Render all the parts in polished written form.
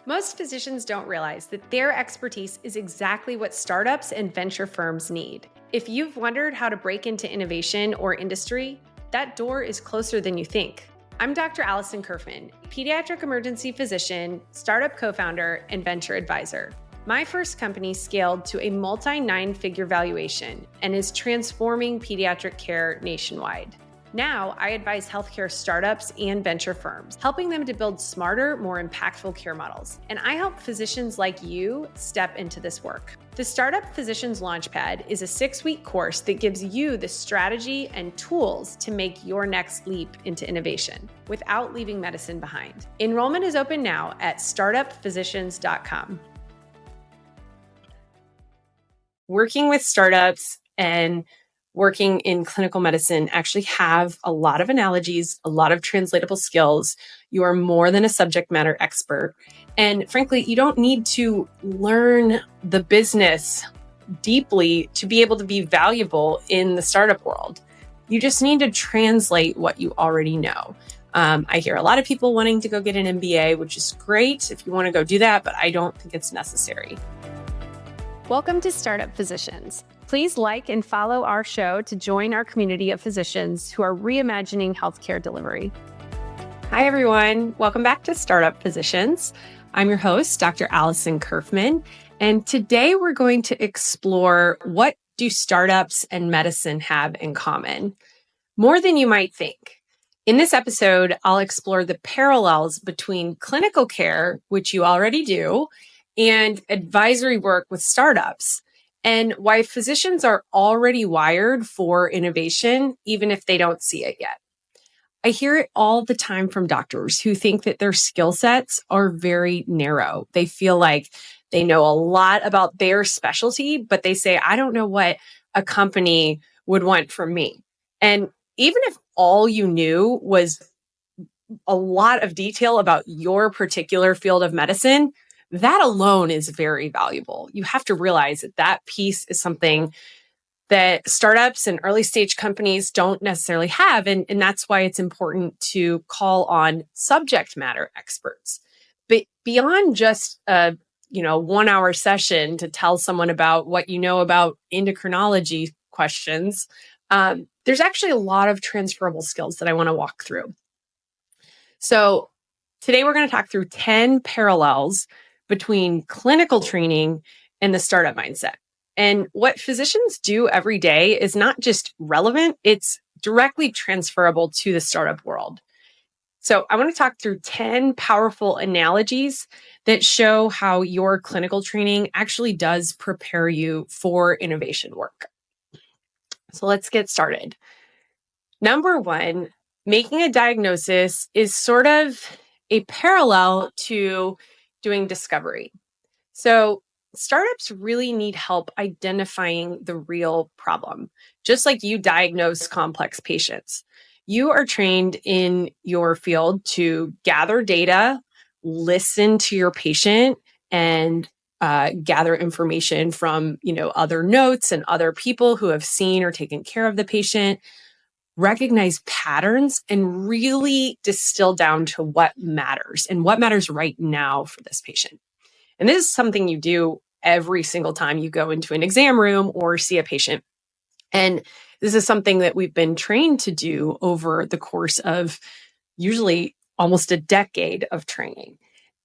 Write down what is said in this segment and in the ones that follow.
Most physicians don't realize that their expertise is exactly what startups and venture firms need. If you've wondered how to break into innovation or industry, that door is closer than you think. I'm Dr. Allison Kerfman, pediatric emergency physician, startup co-founder, and venture advisor. My first company scaled to a multi-nine-figure valuation and is transforming pediatric care nationwide. Now, I advise healthcare startups and venture firms, helping them to build smarter, more impactful care models. And I help physicians like you step into this work. The Startup Physicians Launchpad is a 6-week course that gives you the strategy and tools to make your next leap into innovation without leaving medicine behind. Enrollment is open now at startupphysicians.com. Working with startups and working in clinical medicine actually have a lot of analogies, a lot of translatable skills. You are more than a subject matter expert. And frankly, you don't need to learn the business deeply to be able to be valuable in the startup world. You just need to translate what you already know. I hear a lot of people wanting to go get an MBA, which is great if you want to go do that, but I don't think it's necessary. Welcome to Startup Physicians. Please like and follow our show to join our community of physicians who are reimagining healthcare delivery. Hi, everyone. Welcome back to Startup Physicians. I'm your host, Dr. Allison Kerfman, and today we're going to explore what do startups and medicine have in common, more than you might think. In this episode, I'll explore the parallels between clinical care, which you already do, and advisory work with startups, and why physicians are already wired for innovation, even if they don't see it yet. I hear it all the time from doctors who think that their skill sets are very narrow. They feel like they know a lot about their specialty, but they say, I don't know what a company would want from me. And even if all you knew was a lot of detail about your particular field of medicine, that alone is very valuable. You have to realize that that piece is something that startups and early stage companies don't necessarily have. And that's why it's important to call on subject matter experts. But beyond just a 1-hour session to tell someone about what you know about endocrinology questions, there's actually a lot of transferable skills that I want to walk through. So today we're going to talk through 10 parallels between clinical training and the startup mindset. And what physicians do every day is not just relevant, it's directly transferable to the startup world. So I want to talk through 10 powerful analogies that show how your clinical training actually does prepare you for innovation work. So let's get started. Number one, making a diagnosis is sort of a parallel to doing discovery. So startups really need help identifying the real problem. Just like you diagnose complex patients, you are trained in your field to gather data, listen to your patient, and gather information from other notes and other people who have seen or taken care of the patient, recognize patterns, and really distill down to what matters and what matters right now for this patient. And this is something you do every single time you go into an exam room or see a patient. And this is something that we've been trained to do over the course of usually almost a decade of training.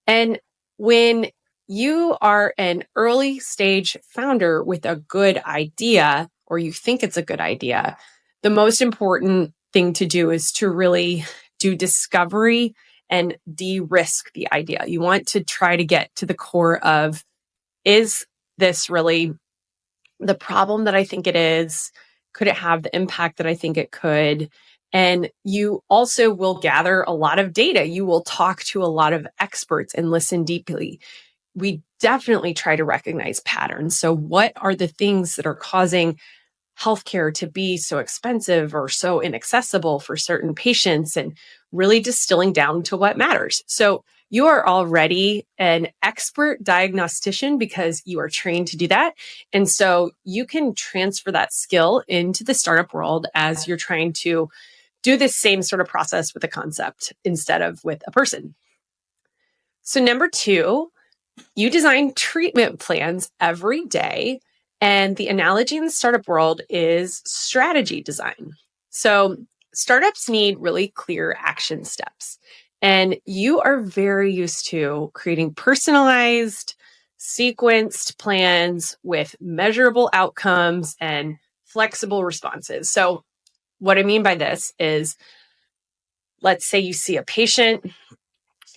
And when you are an early stage founder with a good idea, or you think it's a good idea, the most important thing to do is to really do discovery and de-risk the idea. You want to try to get to the core of, is this really the problem that I think it is? Could it have the impact that I think it could? And you also will gather a lot of data. You will talk to a lot of experts and listen deeply. We definitely try to recognize patterns. So what are the things that are causing healthcare to be so expensive or so inaccessible for certain patients, and really distilling down to what matters? So you are already an expert diagnostician because you are trained to do that. And so you can transfer that skill into the startup world as you're trying to do this same sort of process with a concept instead of with a person. So number 2, you design treatment plans every day. And the analogy in the startup world is strategy design. So startups need really clear action steps. And you are very used to creating personalized, sequenced plans with measurable outcomes and flexible responses. So what I mean by this is, let's say you see a patient,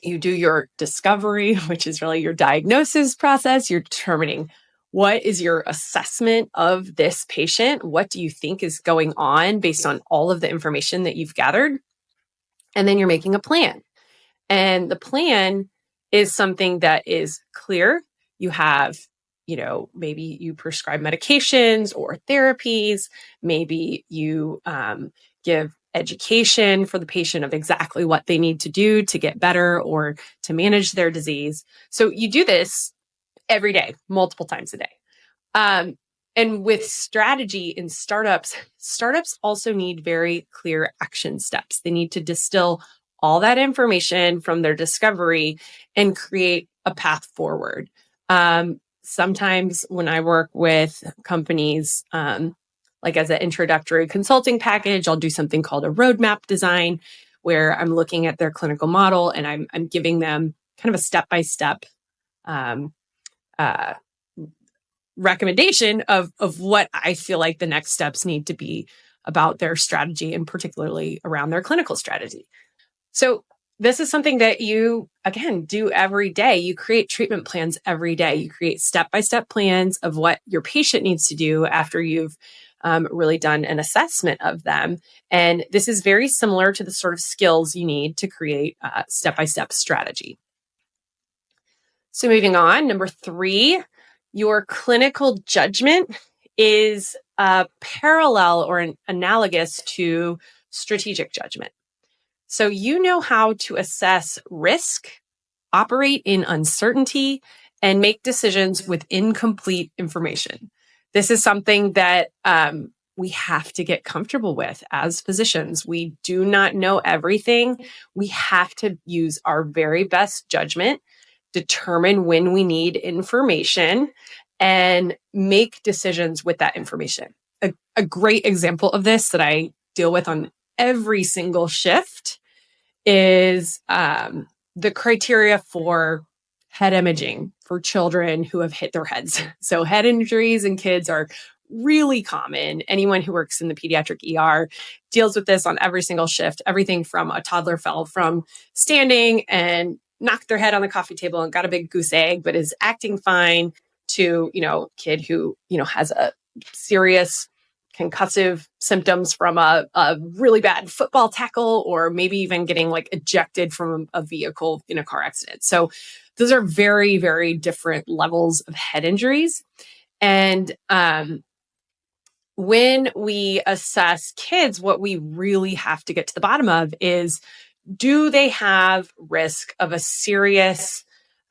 you do your discovery, which is really your diagnosis process. You're determining what is your assessment of this patient? What do you think is going on based on all of the information that you've gathered? And then you're making a plan. And the plan is something that is clear. You have, maybe you prescribe medications or therapies. Maybe you give education for the patient of exactly what they need to do to get better or to manage their disease. So you do this every day, multiple times a day. And with strategy in startups also need very clear action steps. They need to distill all that information from their discovery and create a path forward. Sometimes when I work with companies, like as an introductory consulting package, I'll do something called a roadmap design, where I'm looking at their clinical model and I'm giving them kind of a step-by-step recommendation of what I feel like the next steps need to be about their strategy, and particularly around their clinical strategy. So this is something that you, again, do every day. You create treatment plans every day. You create step-by-step plans of what your patient needs to do after you've really done an assessment of them. And this is very similar to the sort of skills you need to create a step-by-step strategy. So moving on, number 3, your clinical judgment is parallel or analogous to strategic judgment. So you know how to assess risk, operate in uncertainty, and make decisions with incomplete information. This is something that we have to get comfortable with as physicians. We do not know everything. We have to use our very best judgment, determine when we need information, and make decisions with that information. A great example of this that I deal with on every single shift is the criteria for head imaging for children who have hit their heads. So head injuries in kids are really common. Anyone who works in the pediatric ER deals with this on every single shift. Everything from a toddler fell from standing and knocked their head on the coffee table and got a big goose egg, but is acting fine, to, kid who, has a serious concussive symptoms from a really bad football tackle, or maybe even getting like ejected from a vehicle in a car accident. So those are very, very different levels of head injuries. And when we assess kids, what we really have to get to the bottom of is, do they have risk of a serious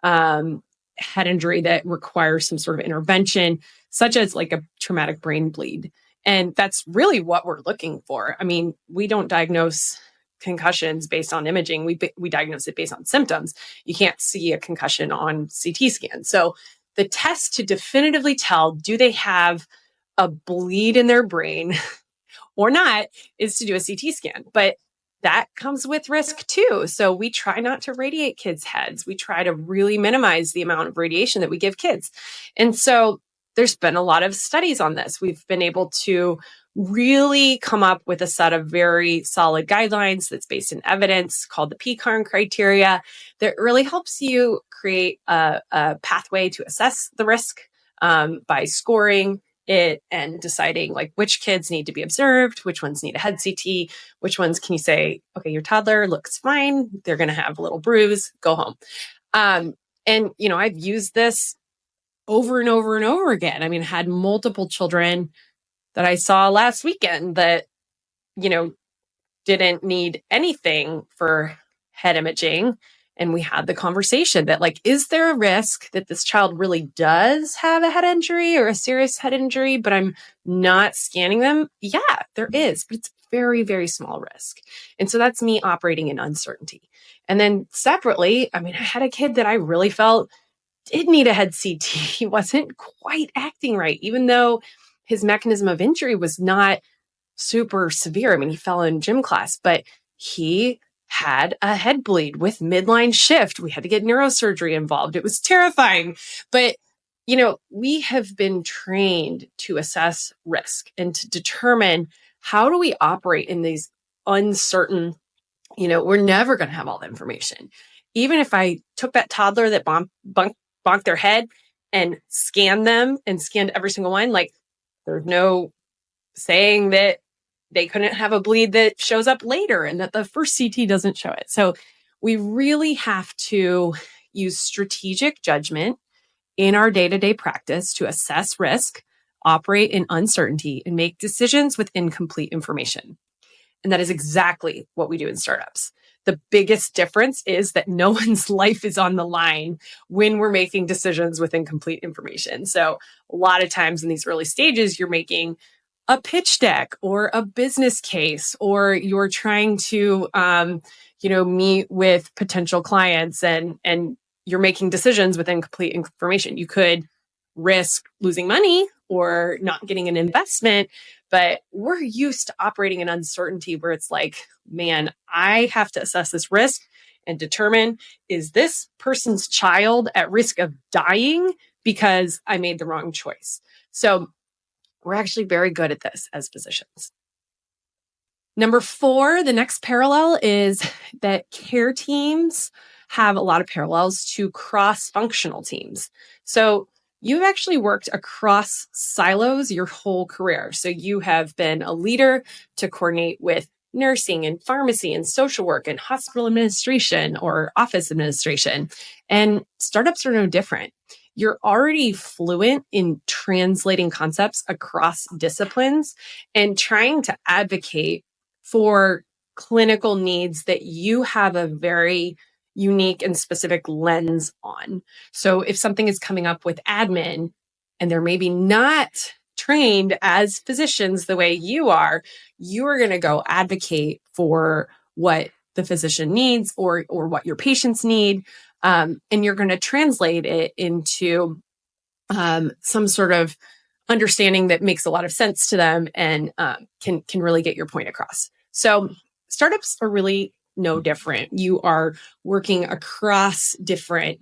head injury that requires some sort of intervention, such as like a traumatic brain bleed? And that's really what we're looking for. I mean, we don't diagnose concussions based on imaging. We diagnose it based on symptoms. You can't see a concussion on CT scan. So the test to definitively tell, do they have a bleed in their brain or not, is to do a CT scan. But that comes with risk too. So we try not to radiate kids' heads. We try to really minimize the amount of radiation that we give kids. And so there's been a lot of studies on this. We've been able to really come up with a set of very solid guidelines that's based in evidence, called the PCARN criteria, that really helps you create a pathway to assess the risk by scoring it and deciding like which kids need to be observed, which ones need a head CT, which ones can you say, okay, your toddler looks fine, they're going to have a little bruise, go home. And, I've used this over and over and over again. I mean, had multiple children that I saw last weekend that, didn't need anything for head imaging. And we had the conversation that like, is there a risk that this child really does have a head injury or a serious head injury, but I'm not scanning them? Yeah, there is, but it's very, very small risk. And so that's me operating in uncertainty. And then separately, I had a kid that I really felt did need a head CT. He wasn't quite acting right, even though his mechanism of injury was not super severe. He fell in gym class, but he had a head bleed with midline shift. We had to get neurosurgery involved. It was terrifying. But, we have been trained to assess risk and to determine how do we operate in these uncertain, we're never going to have all the information. Even if I took that toddler that bonked their head and scanned them and scanned every single one, there's no saying that they couldn't have a bleed that shows up later and that the first CT doesn't show it. So we really have to use strategic judgment in our day-to-day practice to assess risk, operate in uncertainty, and make decisions with incomplete information. And that is exactly what we do in startups. The biggest difference is that no one's life is on the line when we're making decisions with incomplete information. So a lot of times in these early stages, you're making a pitch deck or a business case, or you're trying to, meet with potential clients and you're making decisions with incomplete information. You could risk losing money or not getting an investment, but we're used to operating in uncertainty where it's like, man, I have to assess this risk and determine, is this person's child at risk of dying because I made the wrong choice? So we're actually very good at this as physicians. Number 4, the next parallel is that care teams have a lot of parallels to cross-functional teams. So you've actually worked across silos your whole career. So you have been a leader to coordinate with nursing and pharmacy and social work and hospital administration or office administration. And startups are no different. You're already fluent in translating concepts across disciplines and trying to advocate for clinical needs that you have a very unique and specific lens on. So if something is coming up with admin and they're maybe not trained as physicians the way you are going to go advocate for what the physician needs or what your patients need. And you're going to translate it into some sort of understanding that makes a lot of sense to them and can really get your point across. So startups are really no different. You are working across different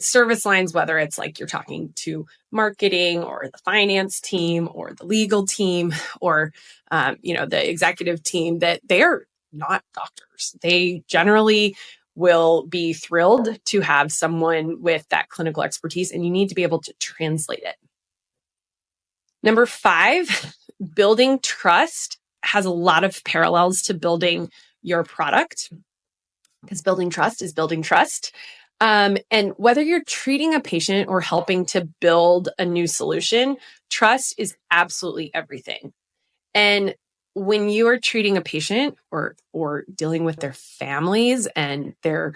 service lines, whether it's like you're talking to marketing or the finance team or the legal team or the executive team, that they're not doctors. They generally will be thrilled to have someone with that clinical expertise, and you need to be able to translate it. Number 5, building trust has a lot of parallels to building your product, because building trust is building trust. And whether you're treating a patient or helping to build a new solution, trust is absolutely everything. And when you are treating a patient or dealing with their families and their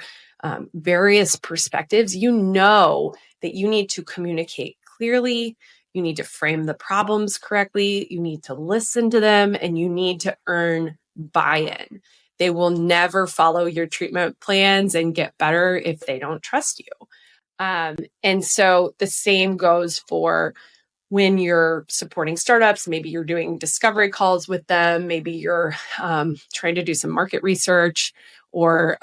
various perspectives, you know that you need to communicate clearly, you need to frame the problems correctly, you need to listen to them, and you need to earn buy-in. They will never follow your treatment plans and get better if they don't trust you. And so the same goes for when you're supporting startups. Maybe you're doing discovery calls with them. Maybe you're trying to do some market research, or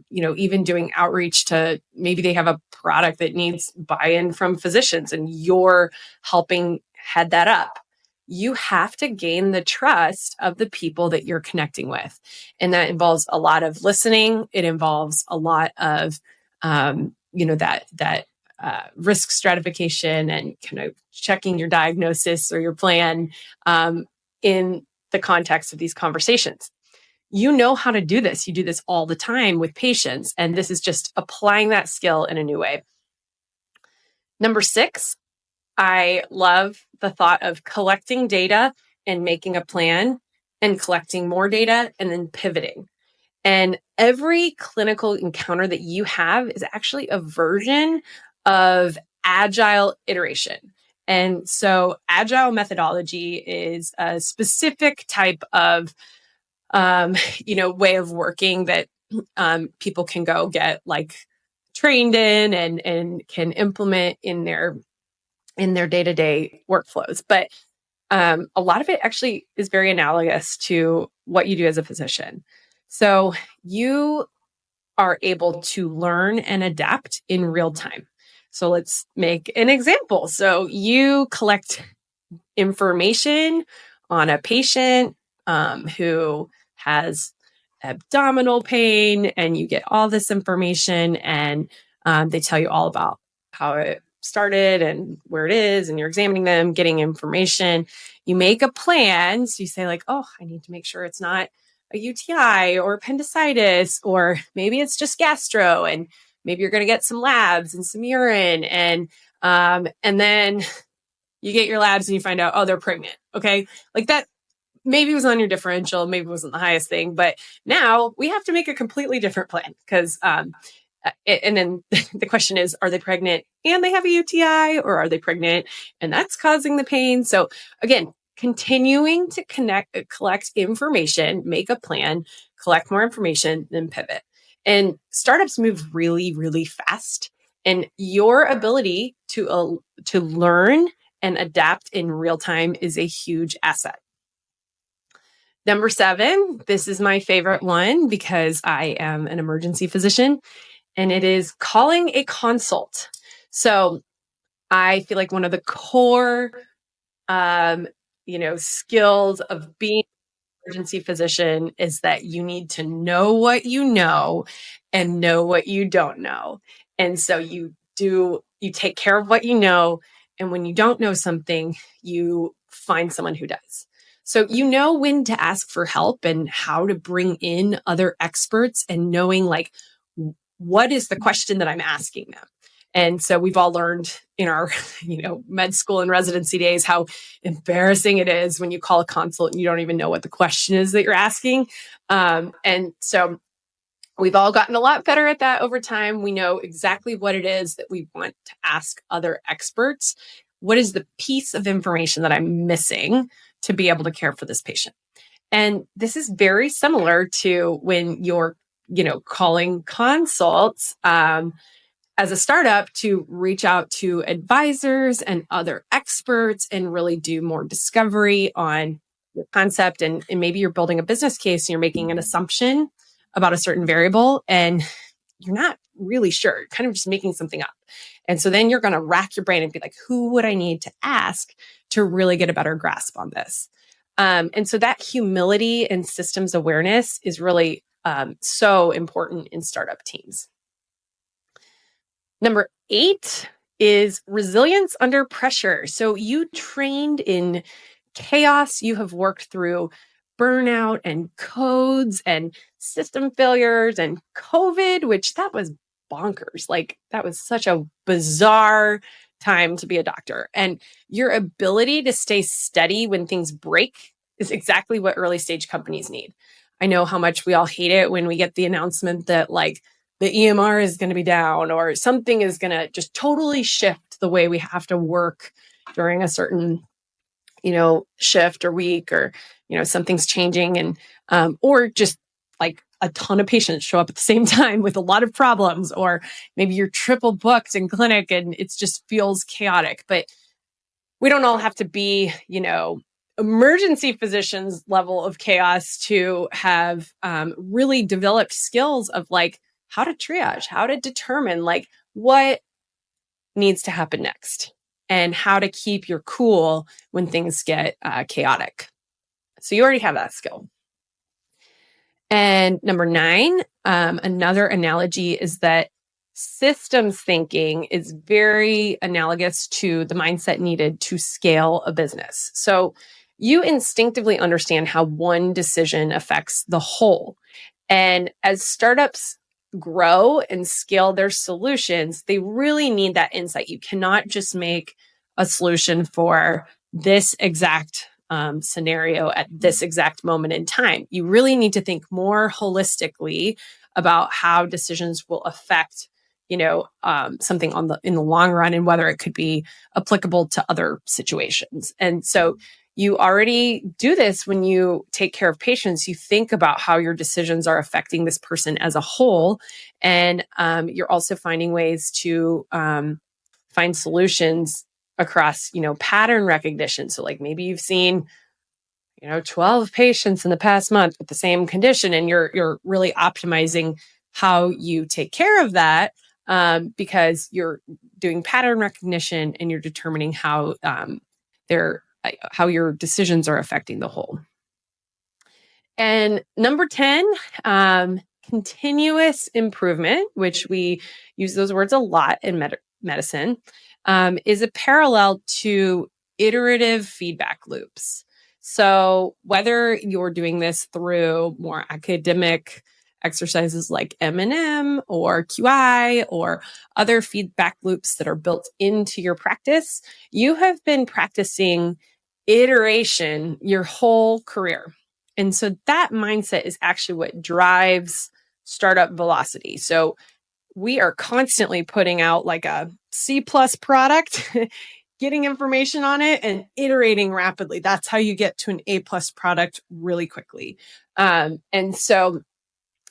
even doing outreach to, maybe they have a product that needs buy-in from physicians and you're helping head that up. You have to gain the trust of the people that you're connecting with. And that involves a lot of listening. It involves a lot of, that risk stratification and kind of checking your diagnosis or your plan in the context of these conversations. You know how to do this. You do this all the time with patients. And this is just applying that skill in a new way. Number 6, I love the thought of collecting data and making a plan, and collecting more data and then pivoting. And every clinical encounter that you have is actually a version of agile iteration. And so Agile methodology is a specific type of, way of working that people can go get like trained in and can implement in their day-to-day workflows. But a lot of it actually is very analogous to what you do as a physician. So you are able to learn and adapt in real time. So let's make an example. So you collect information on a patient who has abdominal pain, and you get all this information, and they tell you all about how it started and where it is, and you're examining them, getting information. You make a plan. So you say like, oh, I need to make sure it's not a UTI or appendicitis, or maybe it's just gastro, and maybe you're going to get some labs and some urine, and then you get your labs and you find out, oh, they're pregnant. Okay. Like that maybe was on your differential, maybe it wasn't the highest thing, but now we have to make a completely different plan because, and then the question is, are they pregnant and they have a UTI, or are they pregnant and that's causing the pain? So again, continuing to collect information, make a plan, collect more information, then pivot. And startups move really, really fast. And your ability to learn and adapt in real time is a huge asset. Number 7, this is my favorite one because I am an emergency physician, and it is calling a consult. So I feel like one of the core, skills of being an emergency physician is that you need to know what you know and know what you don't know. And so you take care of what you know. And when you don't know something, you find someone who does. So you know when to ask for help and how to bring in other experts, and knowing like, what is the question that I'm asking them? And so we've all learned in our, med school and residency days how embarrassing it is when you call a consult and you don't even know what the question is that you're asking. And so we've all gotten a lot better at that over time. We know exactly what it is that we want to ask other experts. What is the piece of information that I'm missing to be able to care for this patient? And this is very similar to when you're, calling consults as a startup to reach out to advisors and other experts and really do more discovery on your concept. And maybe you're building a business case and you're making an assumption about a certain variable and you're not really sure, you're kind of just making something up. And so then you're going to rack your brain and be like, who would I need to ask to really get a better grasp on this? And so that humility and systems awareness is really so important in startup teams. Number 8 is resilience under pressure. So you trained in chaos. You have worked through burnout and codes and system failures and COVID, which that was bonkers. Like that was such a bizarre time to be a doctor. And your ability to stay steady when things break is exactly what early stage companies need. I know how much we all hate it when we get the announcement that like the EMR is going to be down or something is going to just totally shift the way we have to work during a certain, shift or week, or, something's changing, and, or just like a ton of patients show up at the same time with a lot of problems, or maybe you're triple booked in clinic and it just feels chaotic. But we don't all have to be, emergency physicians level of chaos to have really developed skills of like how to triage, how to determine like what needs to happen next, and how to keep your cool when things get chaotic. So you already have that skill. And number 9, another analogy is that systems thinking is very analogous to the mindset needed to scale a business. So you instinctively understand how one decision affects the whole. And as startups grow and scale their solutions, they really need that insight. You cannot just make a solution for this exact scenario at this exact moment in time. You really need to think more holistically about how decisions will affect something in the long run, and whether it could be applicable to other situations. And so you already do this when you take care of patients. You think about how your decisions are affecting this person as a whole. And you're also finding ways to find solutions across, pattern recognition. So like maybe you've seen 12 patients in the past month with the same condition, and you're really optimizing how you take care of that because you're doing pattern recognition and you're determining how your decisions are affecting the whole. And number 10, continuous improvement, which we use those words a lot in medicine, is a parallel to iterative feedback loops. So whether you're doing this through more academic exercises like M&M or QI or other feedback loops that are built into your practice, you have been practicing iteration your whole career. And so that mindset is actually what drives startup velocity. So we are constantly putting out like a C+ product, getting information on it and iterating rapidly. That's how you get to an A+ product really quickly. And so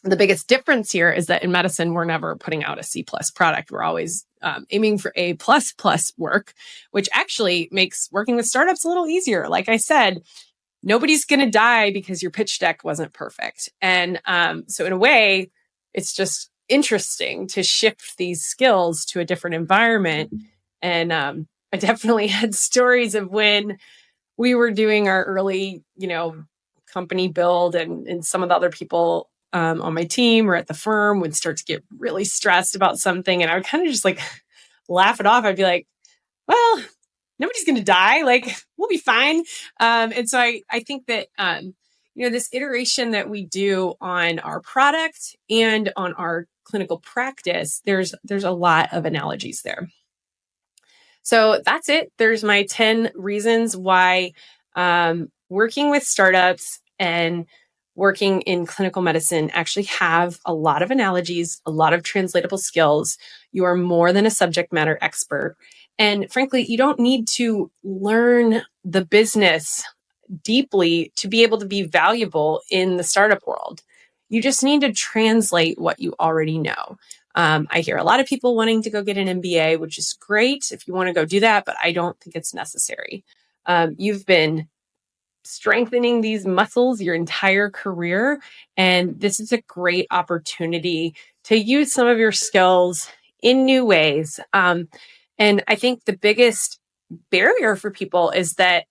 the biggest difference here is that in medicine, we're never putting out a C+ product. We're always aiming for A++ work, which actually makes working with startups a little easier. Like I said, nobody's going to die because your pitch deck wasn't perfect. And so in a way, it's just interesting to shift these skills to a different environment. And I definitely had stories of when we were doing our early, company build and some of the other people on my team or at the firm would start to get really stressed about something. And I would kind of just like laugh it off. I'd be like, well, nobody's going to die. Like, we'll be fine. And so I think that, this iteration that we do on our product and on our clinical practice, there's a lot of analogies there. So that's it. There's my 10 reasons why working with startups and working in clinical medicine actually have a lot of analogies, a lot of translatable skills. You are more than a subject matter expert. And frankly, you don't need to learn the business deeply to be able to be valuable in the startup world. You just need to translate what you already know. I hear a lot of people wanting to go get an MBA, which is great if you want to go do that, but I don't think it's necessary. You've been strengthening these muscles your entire career, and this is a great opportunity to use some of your skills in new ways. And I think the biggest barrier for people is that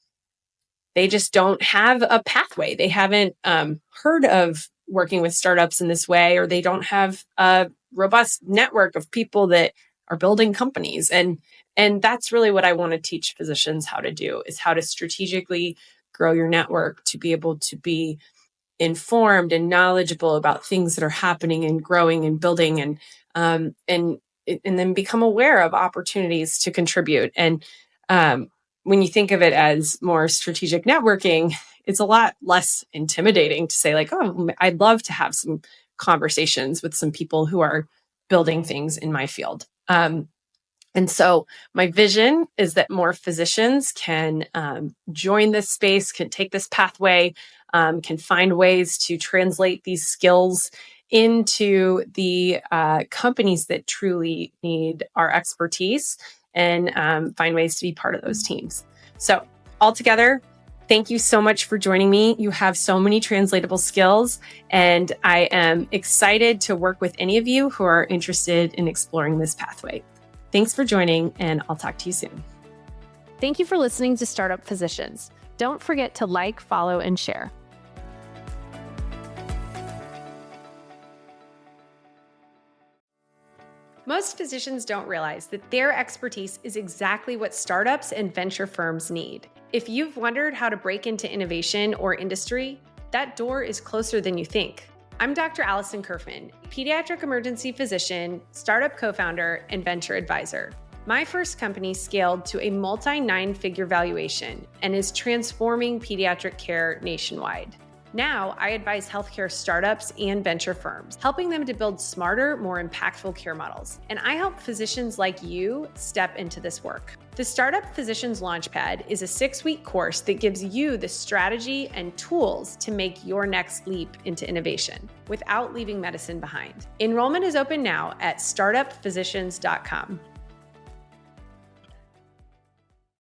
they just don't have a pathway. They haven't heard of working with startups in this way, or they don't have a robust network of people that are building companies. And that's really what I want to teach physicians how to do, is how to strategically grow your network to be able to be informed and knowledgeable about things that are happening and growing and building, and then become aware of opportunities to contribute. And when you think of it as more strategic networking, it's a lot less intimidating to say like, oh, I'd love to have some conversations with some people who are building things in my field. And so my vision is that more physicians can join this space, can take this pathway, can find ways to translate these skills into the companies that truly need our expertise, and find ways to be part of those teams. So altogether, thank you so much for joining me. You have so many translatable skills, and I am excited to work with any of you who are interested in exploring this pathway. Thanks for joining, and I'll talk to you soon. Thank you for listening to Startup Physicians. Don't forget to like, follow, and share. Most physicians don't realize that their expertise is exactly what startups and venture firms need. If you've wondered how to break into innovation or industry, that door is closer than you think. I'm Dr. Allison Kerfman, pediatric emergency physician, startup co-founder, and venture advisor. My first company scaled to a multi-9-figure valuation and is transforming pediatric care nationwide. Now, I advise healthcare startups and venture firms, helping them to build smarter, more impactful care models. And I help physicians like you step into this work. The Startup Physicians Launchpad is a 6-week course that gives you the strategy and tools to make your next leap into innovation without leaving medicine behind. Enrollment is open now at startupphysicians.com.